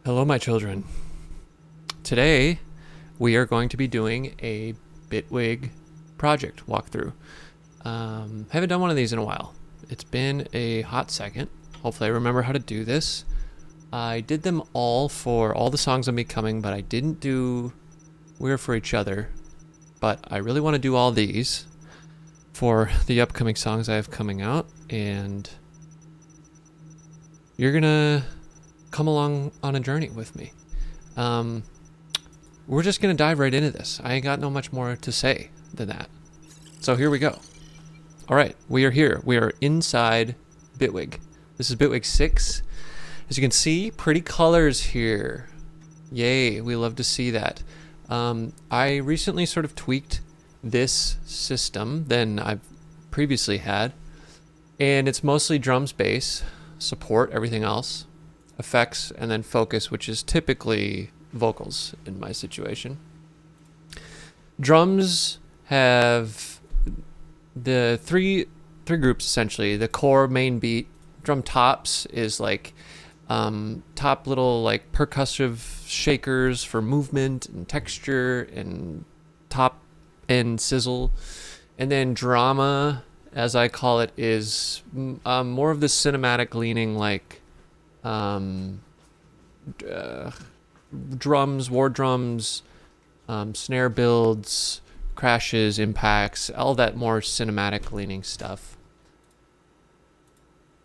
Hello, my children. Today, we are going to be doing a Bitwig project walkthrough. Haven't done one of these in a while. It's been a hot second. Hopefully I remember how to do this. I did them all for all the songs on Becoming, but I didn't do We're For Each Other. But I really want to do all these for the upcoming songs I have coming out, and you're gonna come along on a journey with me. We're just gonna dive right into this. I ain't got no much more to say than that. So here we go. All right, we are here. We are inside Bitwig. This is Bitwig 6. As you can see, pretty colors here. Yay, we love to see that. I recently sort of tweaked this system than I've previously had, and it's mostly drums, bass, support, everything else, effects, and then focus, which is typically vocals in my situation. Drums have the three groups essentially. The core main beat, drum tops is like top little like percussive shakers for movement and texture and top end sizzle, and then drama, as I call it, is more of the cinematic leaning, like drums, war drums, snare builds, crashes, impacts, all that more cinematic leaning stuff.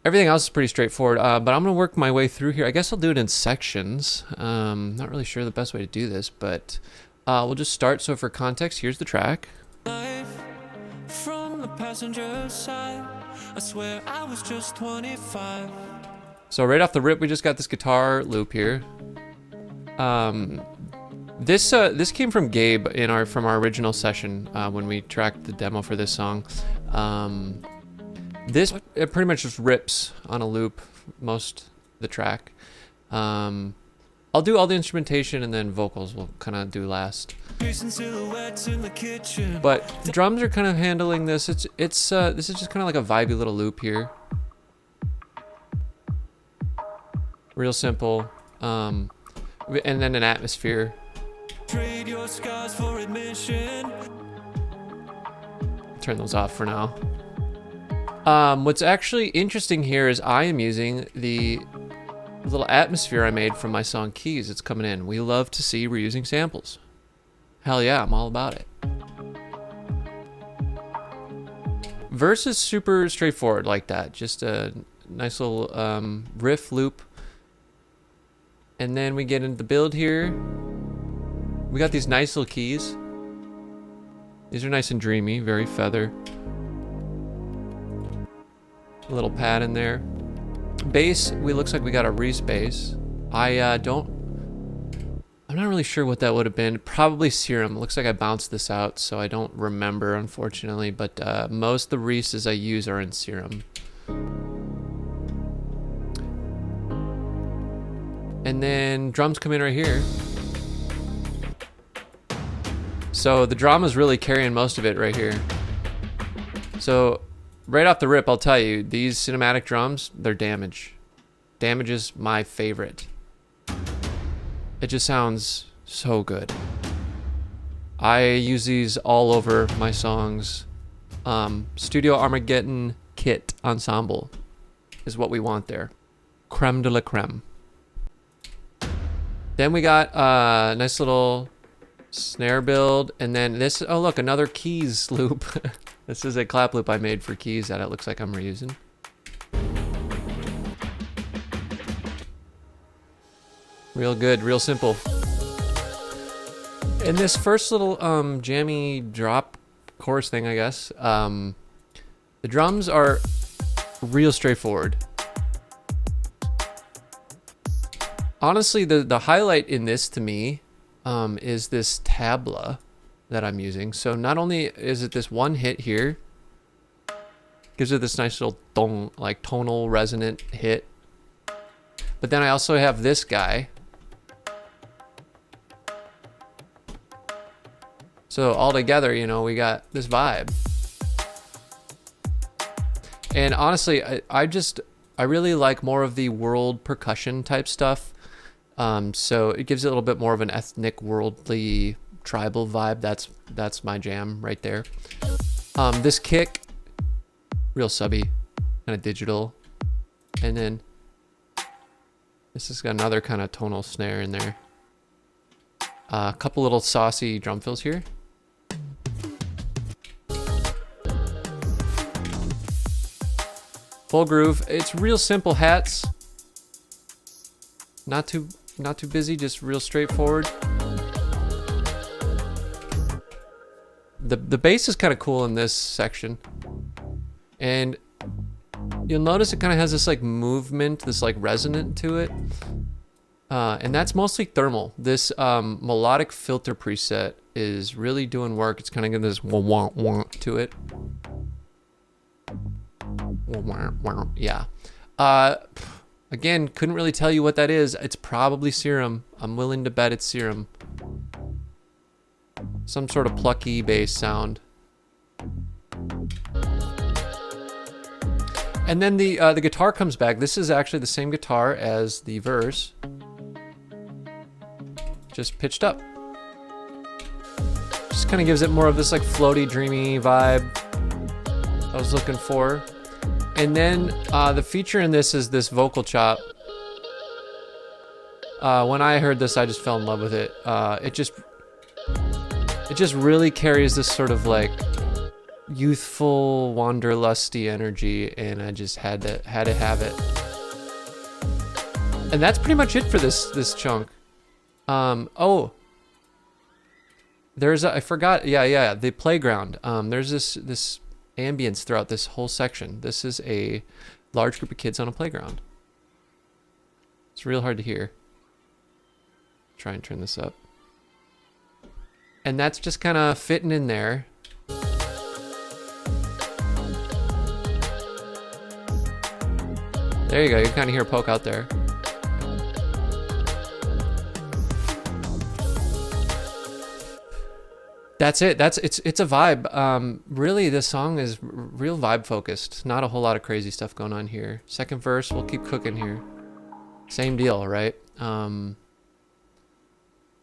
Everything else is pretty straightforward, but I'm going to work my way through here. I guess I'll do it in sections. Not really sure the best way to do this, but we'll just start. So for context, here's the track. From the passenger side, I swear I was just 25. So right off the rip, we just got this guitar loop here. This came from Gabe from our original session when we tracked the demo for this song. It pretty much just rips on a loop most of the track. I'll do all the instrumentation, and then vocals we'll kind of do last. But drums are kind of handling this. This is just kind of like a vibey little loop here. Real simple. And then an atmosphere. Trade your scars for admission. Turn those off for now. What's actually interesting here is I am using the little atmosphere I made from my song Keys. It's coming in. We love to see reusing samples. Hell yeah, I'm all about it. Verse is super straightforward like that. Just a nice little riff loop. And then we get into the build here. We got these nice little keys. These are nice and dreamy, very feather. A little pad in there. Bass, looks like we got a Reese bass. I'm not really sure what that would have been. Probably Serum. It looks like I bounced this out, so I don't remember, unfortunately. But most of the Reeses I use are in Serum. And then drums come in right here. So the drama's really carrying most of it right here. So right off the rip, I'll tell you, these cinematic drums, they're Damage. Damage is my favorite. It just sounds so good. I use these all over my songs. Studio Armageddon Kit Ensemble is what we want there. Creme de la creme. Then we got a nice little snare build, and then this, oh look, another keys loop. This is a clap loop I made for keys that it looks like I'm reusing. Real good, real simple. And this first little jammy drop chorus thing, I guess, the drums are real straightforward. Honestly, the highlight in this to me is this tabla that I'm using. So not only is it this one hit here, gives it this nice little dong, like tonal resonant hit, but then I also have this guy. So all together, you know, we got this vibe. And honestly, I really like more of the world percussion type stuff. So it gives it a little bit more of an ethnic, worldly, tribal vibe. That's my jam right there. This kick, real subby, kind of digital. And then this has got another kind of tonal snare in there. A couple little saucy drum fills here. Full groove. It's real simple hats. Not too busy, just real straightforward. The bass is kind of cool in this section. And you'll notice it kind of has this like movement, this like resonant to it. And that's mostly thermal. This melodic filter preset is really doing work. It's kind of getting this wah wah to it. Yeah. Again, couldn't really tell you what that is. It's probably serum. I'm willing to bet it's serum. Some sort of plucky bass sound. And then the guitar comes back. This is actually the same guitar as the verse, just pitched up. Just kind of gives it more of this like floaty, dreamy vibe I was looking for. And then the feature in this is this vocal chop. When I heard this, I just fell in love with it. It just really carries this sort of like youthful, wanderlusty energy, and I just had to have it. And that's pretty much it for this chunk. Oh, there's I forgot. Yeah, the playground. There's this ambience throughout this whole section. This is a large group of kids on a playground. It's real hard to hear. Try and turn this up. And that's just kind of fitting in there. There you go. You can kind of hear a poke out there. That's it. It's a vibe. Really, this song is real vibe focused. Not a whole lot of crazy stuff going on here. Second verse, we'll keep cooking here. Same deal, right?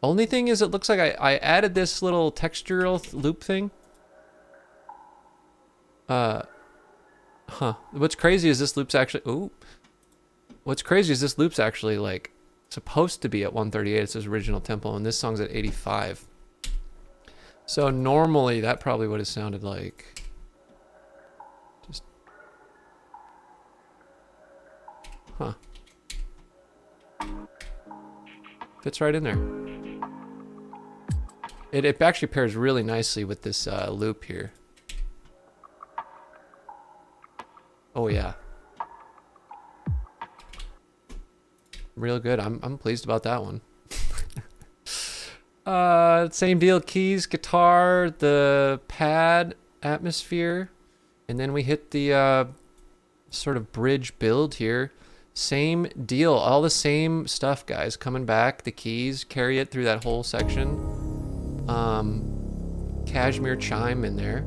Only thing is, it looks like I added this little textural loop thing. What's crazy is this loop's actually. Ooh. What's crazy is this loop's actually like supposed to be at 138. It's his original tempo, and this song's at 85. So normally that probably would have sounded like just fits right in there. It actually pairs really nicely with this loop here. Oh yeah. Real good. I'm pleased about that one. Same deal, keys, guitar, the pad, atmosphere, and then we hit the sort of bridge build here. Same deal, all the same stuff, guys, coming back. The keys carry it through that whole section. Cashmere chime in there.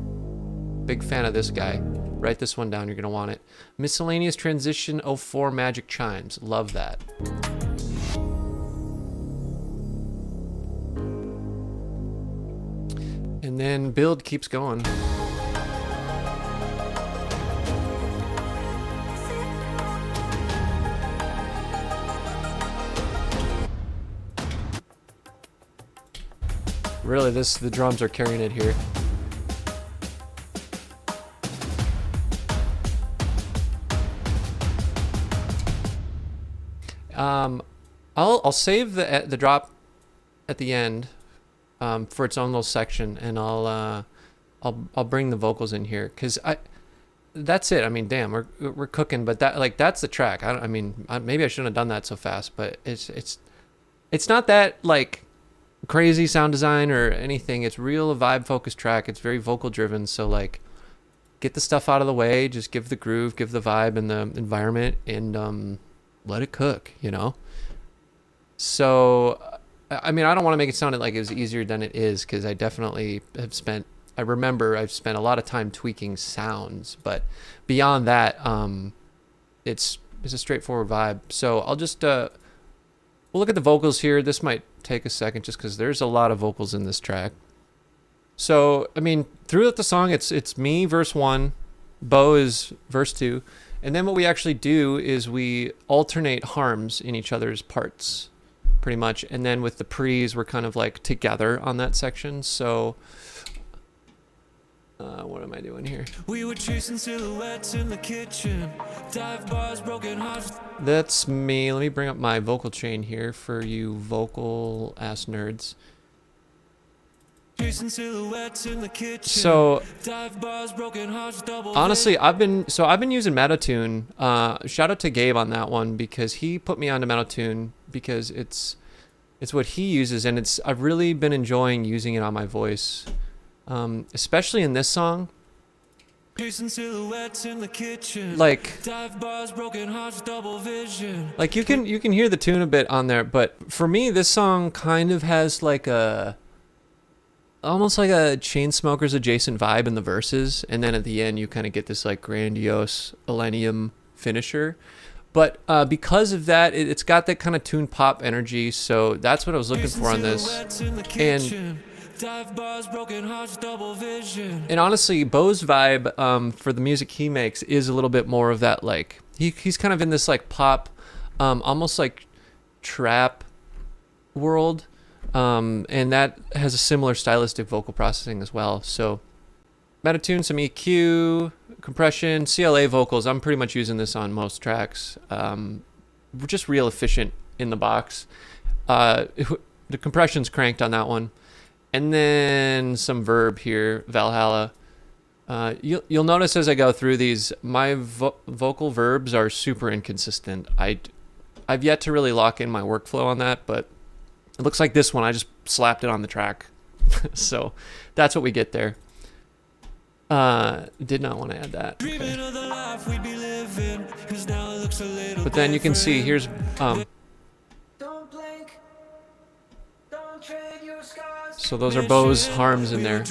Big fan of this guy. Write this one down, you're gonna want it. Miscellaneous transition 04 magic chimes. Love that. And then build keeps going. Really, the drums are carrying it here. I'll save the drop at the end for its own little section, and I'll bring the vocals in here, because that's it. I mean, damn, we're cooking, but that's the track. Maybe I shouldn't have done that so fast, but it's not that like crazy sound design or anything. It's real a vibe focused track. It's very vocal driven, so like get the stuff out of the way, just give the groove, give the vibe and the environment, and let it cook, you know? So I mean, I don't want to make it sound like it was easier than it is, because I definitely have spent a lot of time tweaking sounds, but beyond that, it's a straightforward vibe. So I'll just We'll look at the vocals here. This might take a second just because there's a lot of vocals in this track. So, I mean, throughout the song, it's me, verse 1, Bo is verse 2, and then what we actually do is we alternate harms in each other's parts, pretty much, and then with the pre's, we're kind of like together on that section, so... what am I doing here? We were chasing silhouettes in the kitchen. Dive bars, broken hearts. That's me. Let me bring up my vocal chain here for you vocal ass nerds. Chasing silhouettes in the kitchen. So dive bars, broken hearts, double honestly, I've been using Metatune. Shout out to Gabe on that one because he put me onto Metatune because it's what he uses and I've really been enjoying using it on my voice. Especially in this song, like you can hear the tune a bit on there, but for me this song kind of has like almost like a Chainsmokers adjacent vibe in the verses, and then at the end you kind of get this like grandiose Millennium finisher. But because of that, it's got that kind of tune pop energy, so that's what I was looking for on this. And honestly, Bo's vibe for the music he makes is a little bit more of that, like he's kind of in this like pop, almost like trap world, and that has a similar stylistic vocal processing as well. So Metatune, some EQ, compression, CLA vocals. I'm pretty much using this on most tracks. We're just real efficient in the box. The compression's cranked on that one. And then some verb here, Valhalla. You'll notice as I go through these, my vocal verbs are super inconsistent. I've yet to really lock in my workflow on that, but it looks like this one, I just slapped it on the track. So that's what we get there. Did not want to add that. Okay. But then you can see, here's... So those are Bo's harms in there.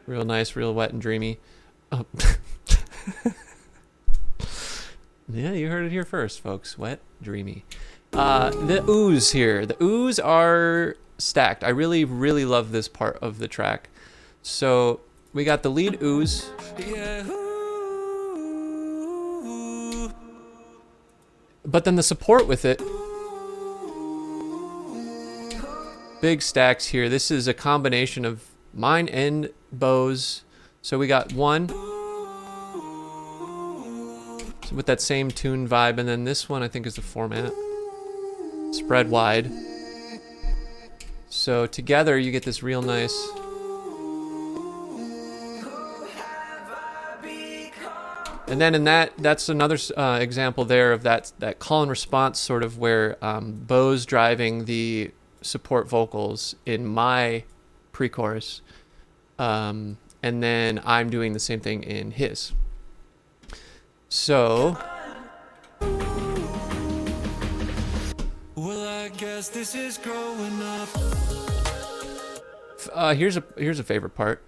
Real nice, real wet and dreamy. Oh. Yeah, you heard it here first, folks. Wet, dreamy. The oohs here. The oohs are stacked. I really, really love this part of the track. So we got the lead oohs. But then the support with it, big stacks here. This is a combination of mine and Bo's. So we got one with that same tune vibe, and then this one I think is the format, spread wide. So together you get this real nice. And then in that's another example there of that call and response sort of where Bo's driving the support vocals in my pre-chorus, and then I'm doing the same thing in his. So, well, I guess this is growing up. Here's a favorite part,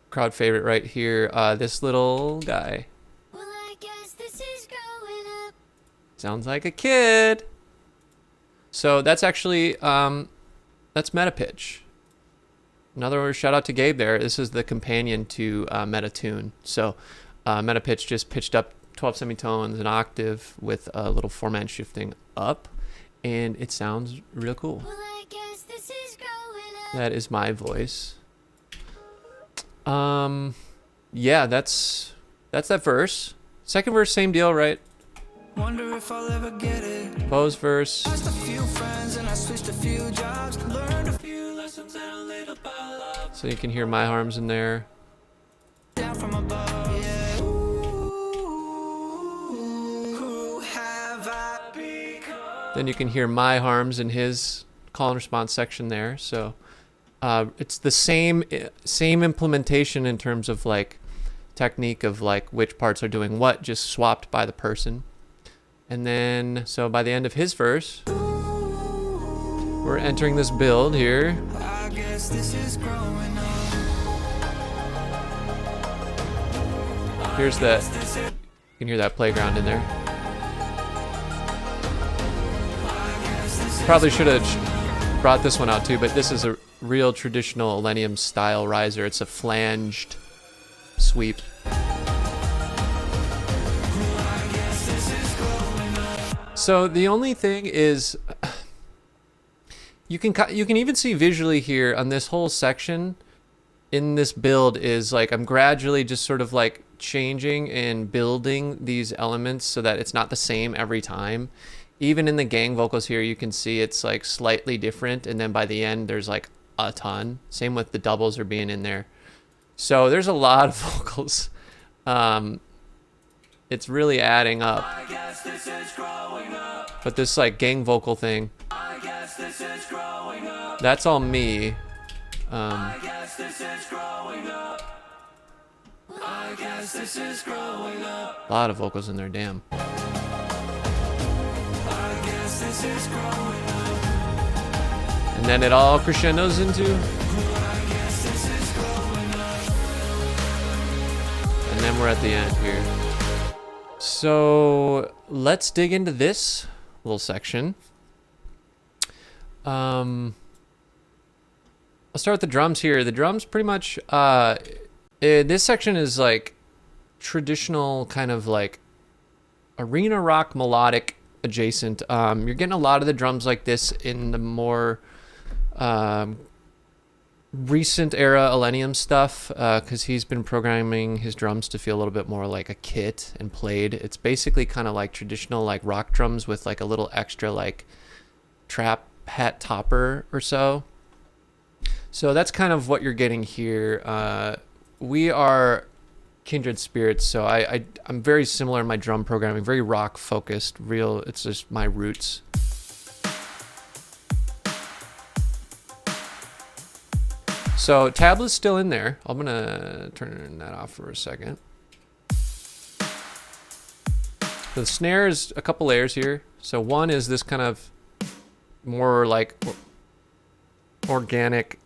crowd favorite right here. This little guy. Sounds like a kid. So that's actually, that's meta pitch. Another shout out to Gabe there. This is the companion to Metatune. So meta pitch just pitched up 12 semitones, an octave with a little 4-man shifting up. And it sounds real cool. Well, I guess this is growing up. That is my voice. Yeah, that's that verse. Second verse, same deal, right? Wonder if I'll ever get it. Bo's verse. Asked a few friends and I switched a few jobs. Learned a few lessons and a little about love. So you can hear my harms in there. Down from above. Yeah. Who have I become? Then you can hear my harms in his call and response section there. So it's the same implementation in terms of like technique of like which parts are doing what, just swapped by the person. And then, so by the end of his verse, we're entering this build here. I guess this is growing up. Here's that You can hear that playground in there. Probably should have brought this one out too, but this is a real traditional Elenium style riser. It's a flanged sweep. So the only thing is, you can even see visually here on this whole section in this build is like I'm gradually just sort of like changing and building these elements so that it's not the same every time. Even in the gang vocals here, you can see it's like slightly different, and then by the end there's like a ton. Same with the doubles are being in there. So there's a lot of vocals. It's really adding up. But this like gang vocal thing, that's all me. A lot of vocals in there, damn. And then it all crescendos into. And then we're at the end here. So let's dig into this little section. I'll start with the drums here. The drums pretty much, this section is like traditional kind of like arena rock melodic adjacent. You're getting a lot of the drums like this in the more recent era Elenium stuff, because he's been programming his drums to feel a little bit more like a kit and played. It's basically kind of like traditional like rock drums with like a little extra like trap hat topper or so. So that's kind of what you're getting here. We are kindred spirits, so I'm very similar in my drum programming, very rock focused, real, it's just my roots. So tabla's still in there. I'm gonna turn that off for a second. The snare is a couple layers here. So one is this kind of more like organic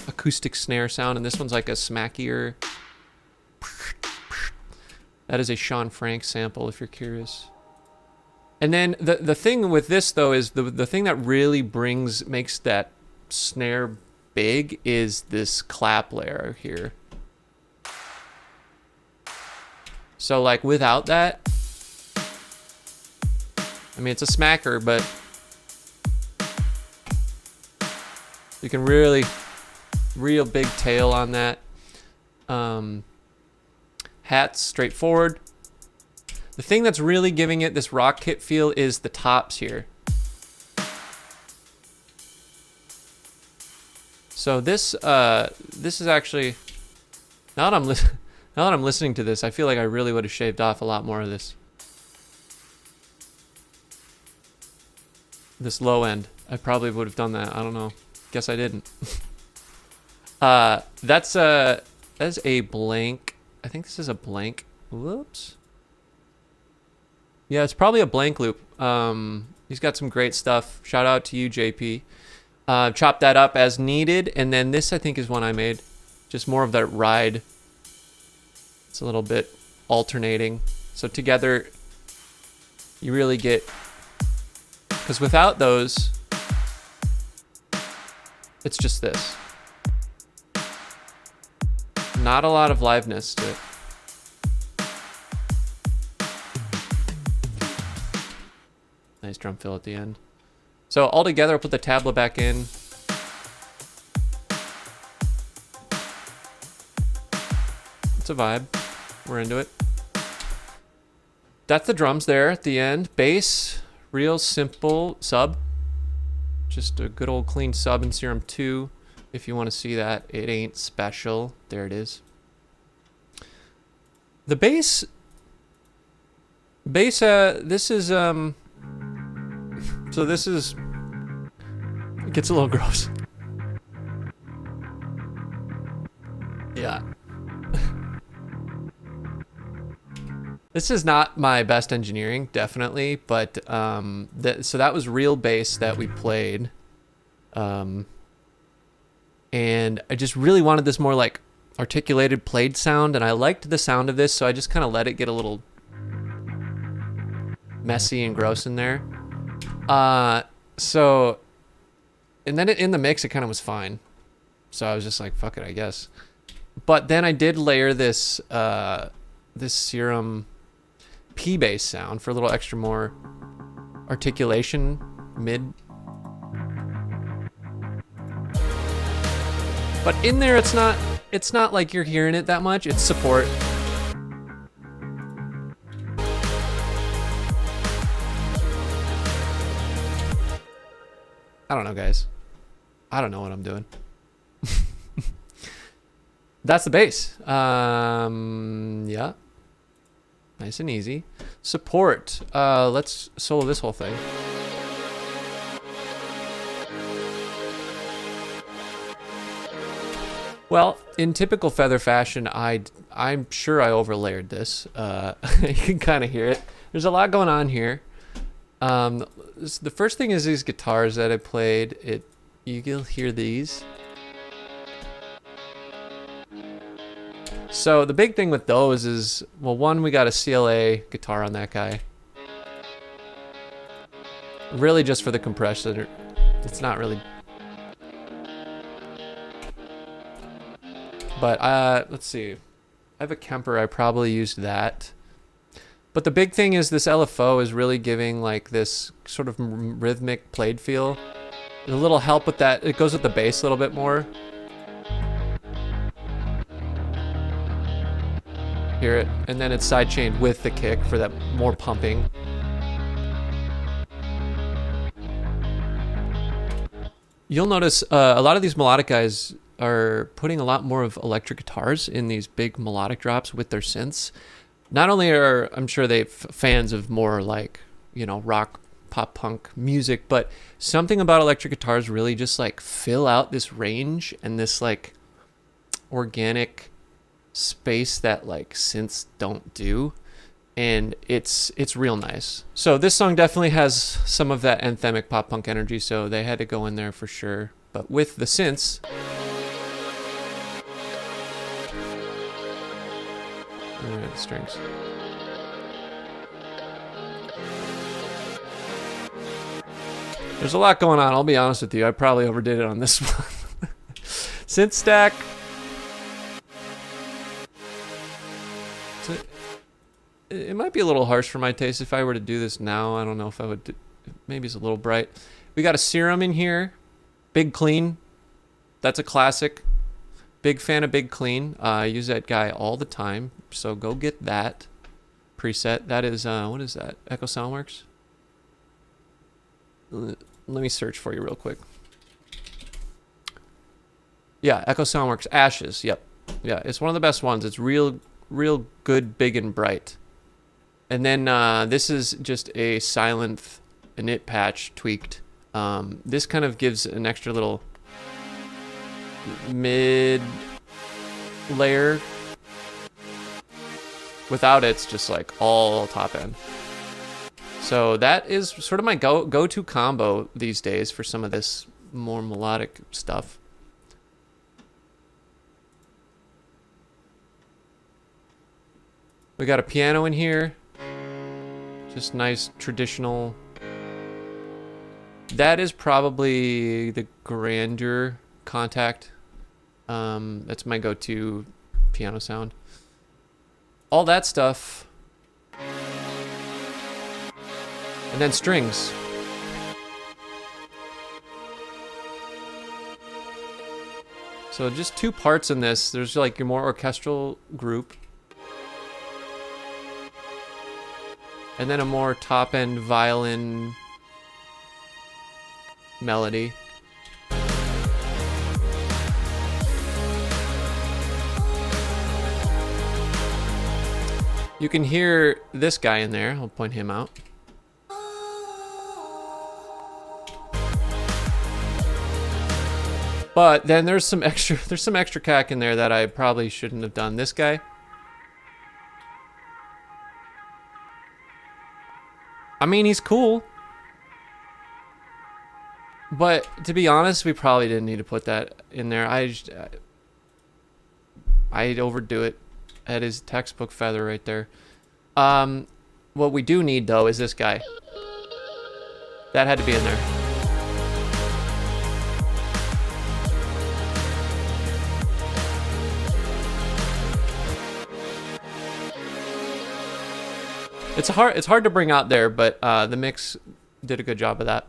acoustic snare sound, and this one's like a smackier. That is a Sean Frank sample if you're curious. And then the thing with this though is the thing that really makes that snare big is this clap layer here. So like without that, I mean it's a smacker, but you can really real big tail on that. Hats straightforward. The thing that's really giving it this rock kit feel is the tops here. So this is actually, now that I'm listening to this, I feel like I really would have shaved off a lot more of this low end. I probably would have done that. I don't know. Guess I didn't. That's a blank. I think this is a blank. Whoops. Yeah, it's probably a blank loop. He's got some great stuff. Shout out to you, JP. Chop that up as needed, and then this I think is one I made. Just more of that ride. It's a little bit alternating. So together, you really get, because without those, it's just this. Not a lot of liveness to it. Nice drum fill at the end. So all together, I'll put the tabla back in. It's a vibe. We're into it. That's the drums there at the end. Bass, real simple sub. Just a good old clean sub in Serum 2. If you want to see that, it ain't special. There it is. The bass, this is, so this is, it gets a little gross. Yeah. This is not my best engineering, definitely, but so that was real bass that we played. And I just really wanted this more like articulated played sound, and I liked the sound of this, so I just kind of let it get a little messy and gross in there. So, and then in the mix, it kind of was fine. So I was just like, fuck it, I guess. But then I did layer this this serum P bass sound for a little extra more articulation mid. But in there, it's not like you're hearing it that much. It's support. I don't know, guys. I don't know what I'm doing. That's the bass. Yeah. Nice and easy. Support. Let's solo this whole thing. Well, in typical Feather fashion, I'm sure I overlayered this. You can kind of hear it. There's a lot going on here. The first thing is these guitars that I played. You'll hear these. So the big thing with those is, well, one, we got a CLA guitar on that guy. Really just for the compressor. It's not really. But let's see. I have a Kemper. I probably used that. But the big thing is this LFO is really giving like this sort of rhythmic played feel. There's a little help with that. It goes with the bass a little bit more. Hear it, and then it's sidechained with the kick for that more pumping. You'll notice a lot of these melodic guys are putting a lot more of electric guitars in these big melodic drops with their synths. Not only are, I'm sure they fans of more like, you know, rock, pop punk music, but something about electric guitars really just like fill out this range and this like organic space that like synths don't do, and it's real nice. So this song definitely has some of that anthemic pop punk energy, so they had to go in there for sure. But with the synths, alright, the strings. There's a lot going on, I'll be honest with you. I probably overdid it on this one. Synth stack. It might be a little harsh for my taste if I were to do this now. I don't know if I would. Maybe it's a little bright. We got a serum in here. Big Clean. That's a classic. Big fan of Big Clean. I use that guy all the time. So go get that preset. That is, what is that? Echo Soundworks? Let me search for you real quick. Yeah, Echo Soundworks. Ashes. Yep. Yeah, it's one of the best ones. It's real good, big, and bright. And then this is just a silent init patch tweaked. This kind of gives an extra little mid layer. Without it, it's just like all top end. So that is sort of my go-to combo these days for some of this more melodic stuff. We got a piano in here. Just nice traditional. That is probably the Grandeur Contact. That's my go-to piano sound. All that stuff. And then strings. So just two parts in this. There's like your more orchestral group. And then a more top-end violin melody. You can hear this guy in there. I'll point him out. But then there's some extra cack in there that I probably shouldn't have done. This guy. I mean, he's cool. But to be honest, we probably didn't need to put that in there. I'd overdo it. That is textbook Feather right there. What we do need, though, is this guy. That had to be in there. It's hard to bring out there, but the mix did a good job of that.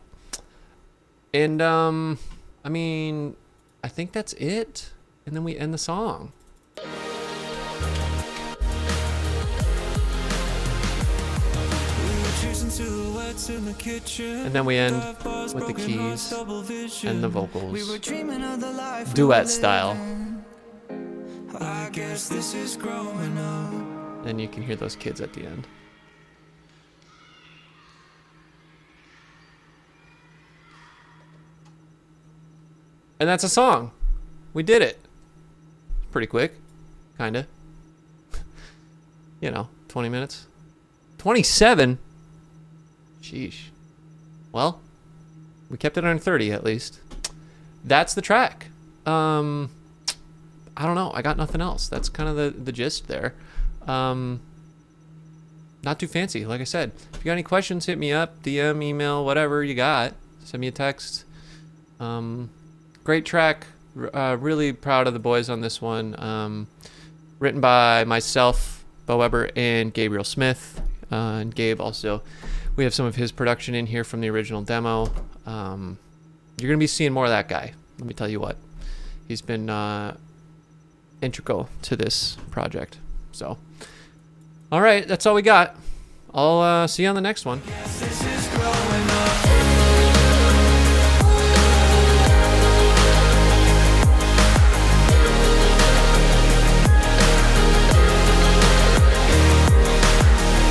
And I mean, I think that's it. And then we end the song. And then we end with the keys and the vocals, duet style. And you can hear those kids at the end. And that's a song. We did it. Pretty quick, kinda. You know, 20 minutes. 27? Sheesh. Well, we kept it under 30 at least. That's the track. I don't know. I got nothing else. That's kind of the gist there. Not too fancy, like I said. If you got any questions, hit me up, DM, email, whatever you got. Send me a text. Great track. Really proud of the boys on this one. Written by myself, Bo Weber, and Gabriel Smith. And Gabe also. We have some of his production in here from the original demo. You're going to be seeing more of that guy. Let me tell you what. He's been integral to this project. So, all right, that's all we got. I'll see you on the next one.